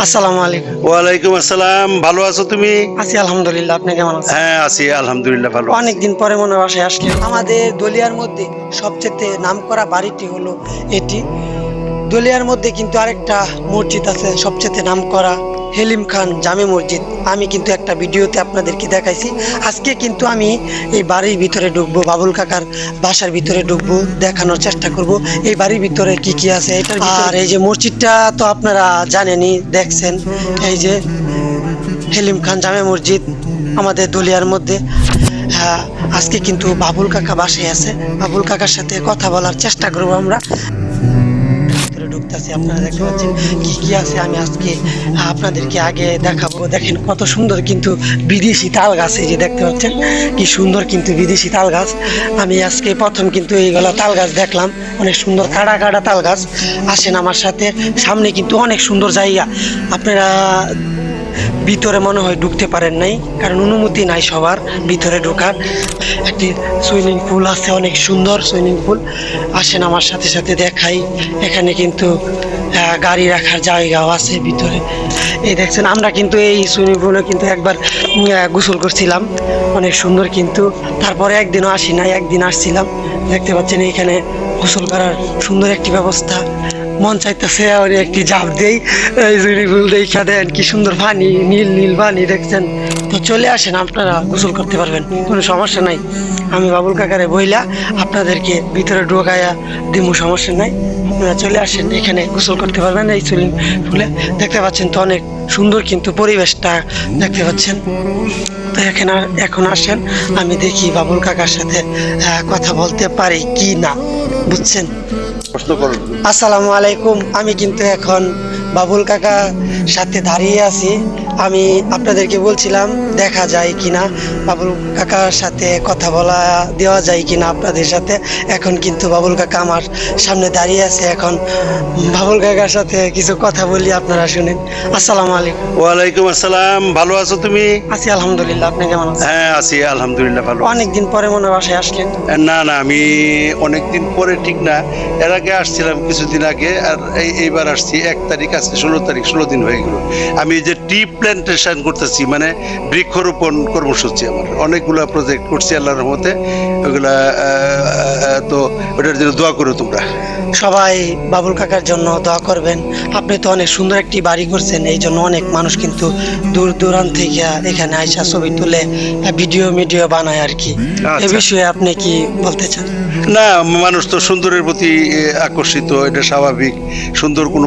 আসসালামু আলাইকুম। ওয়ালাইকুম আসসালাম। ভালো আছো তুমি? আছি আলহামদুলিল্লাহ, আপনি কেমন আছেন? হ্যাঁ, আছি আলহামদুলিল্লাহ, ভালো আছি। অনেকদিন পরে মনে বাসায় আসলেন। আমাদের দলিয়ার মধ্যে সবচেয়ে নামকরা বাড়িটি হলো এটি। দলিয়ার মধ্যে কিন্তু আরেকটা মসজিদ আছে সবচেয়ে নামকরা, হেলিম খান জামে মসজিদ। আমি কিন্তু একটা ভিডিওতে আপনাদেরকে দেখাইছি। আজকে কিন্তু আমি এই বাড়ির ভিতরে ঢুকবো, বাবুল কাকার বাসার ভিতরে ঢুকবো, দেখানোর চেষ্টা করব এই বাড়ির ভিতরে কি কি আছে এটার ভিতরে। আর এই যে মসজিদটা তো আপনারা জানেনই, দেখছেন, এই যে হেলিম খান জামে মসজিদ আমাদের দলিয়ার মধ্যে। হ্যাঁ, আজকে কিন্তু বাবুল কাকা বাসায় আছে, বাবুল কাকার সাথে কথা বলার চেষ্টা করবো আমরা। ভিতরে ঢুকতেছি, আপনারা দেখতে পাচ্ছেন কি কি আছে। আমি আজকে আপনাদেরকে আগে দেখাবো। দেখেন কত সুন্দর কিন্তু বিদেশি তাল গাছ, এই যে দেখতে পাচ্ছেন কি সুন্দর কিন্তু বিদেশি তাল গাছ। আমি আজকে প্রথম কিন্তু এইগুলা তাল গাছ দেখলাম, অনেক সুন্দর কাটা কাটা তাল গাছ। আসেন আমার সাথে, সামনে কিন্তু অনেক সুন্দর জায়গা। আপনারা ভিতরে মনে হয় ঢুকতে পারেন নাই, কারণ অনুমতি নাই সবার ভিতরে ঢোকার। একটি সুইমিং পুল আছে, অনেক সুন্দর সুইমিং পুল। আসেন আমার সাথে সাথে দেখাই। এখানে কিন্তু গাড়ি রাখার জায়গাও আছে ভিতরে। এই দেখছেন, আমরা কিন্তু এই সুইমিং পুলে কিন্তু একবার গোসল করছিলাম, অনেক সুন্দর কিন্তু। তারপরে একদিনও আসি নাই, একদিন আসছিলাম। দেখতে পাচ্ছেন এখানে গোসল করার সুন্দর একটি ব্যবস্থা। মন চাইতেছে আর একটি ঝাঁপ দেই, এই সুইমিং পুল দেখা দেন কি সুন্দর পানি, নীল নীল পানি দেখছেন। তো চলে আসেন, আপনারা গোসল করতে পারবেন, কোনো সমস্যা নাই। আমি বাবুল কাকারে বইলা আপনাদেরকে ভিতরে ঢোকাইয়া দিমু, সমস্যা নাই। আপনারা চলে আসেন, এখানে গোসল করতে পারবেন এই সুইমিং পুলে। দেখতে পাচ্ছেন তো অনেক সুন্দর কিন্তু পরিবেশটা, দেখতে পাচ্ছেন। তো এখানে এখন আসেন, আমি দেখি বাবুল কাকার সাথে কথা বলতে পারি কি না, বুঝছেন। প্রশ্ন করো। আসসালামু আলাইকুম। আমি কিন্তু এখন বাবুল কাকার সাথে দাঁড়িয়ে আছি। আমি আপনাদেরকে বলছিলাম দেখা যায় কিনা, বাবুল কাকার সাথে কথা বলা দেওয়া যায় কিনা আপনাদের সাথে। এখন কিন্তু বাবুল কাকা আমার সামনে দাঁড়িয়ে আছে। এখন বাবুল কাকার সাথে কিছু কথা বলি, আপনারা শুনেন। আসসালামু আলাইকুম। ওয়ালাইকুম আসসালাম। ভালো আছো তুমি? আছি আলহামদুলিল্লাহ, আপনি কেমন আছেন? হ্যাঁ, আছি আলহামদুলিল্লাহ, ভালো। অনেকদিন পরে মনে বাসায় আসলেন। না না, আমি অনেকদিন পরে ঠিক না, এর আগে আসছিলাম কিছুদিন আগে, আর এইবার আসছি 1 তারিখ, আজকে 16 তারিখ, 16 দিন হয়ে গেল। আমি যে টি প্ল্যান্টেশন করতেছি, মানে বৃক্ষরোপণ কর্মসূচি, আমার অনেকগুলা প্রজেক্ট করছি আল্লাহর রহমতে। ওইগুলা তো ওটার জন্য দোয়া করো তোমরা সবাই বাবুল কাকার জন্য দোয়া করবেন। আপনি তো অনেক সুন্দর একটি বাড়ি করছেন, এই জন্য অনেক মানুষ কিন্তু দূর দূরান্ত থেকে এখানে আইসা ছবি তুলে ভিডিও বানায় আর কি। এই বিষয়ে আপনি কি বলতে চান? না, মানুষ তো সুন্দরের প্রতি আকর্ষিত, এটা স্বাভাবিক। সুন্দর কোনো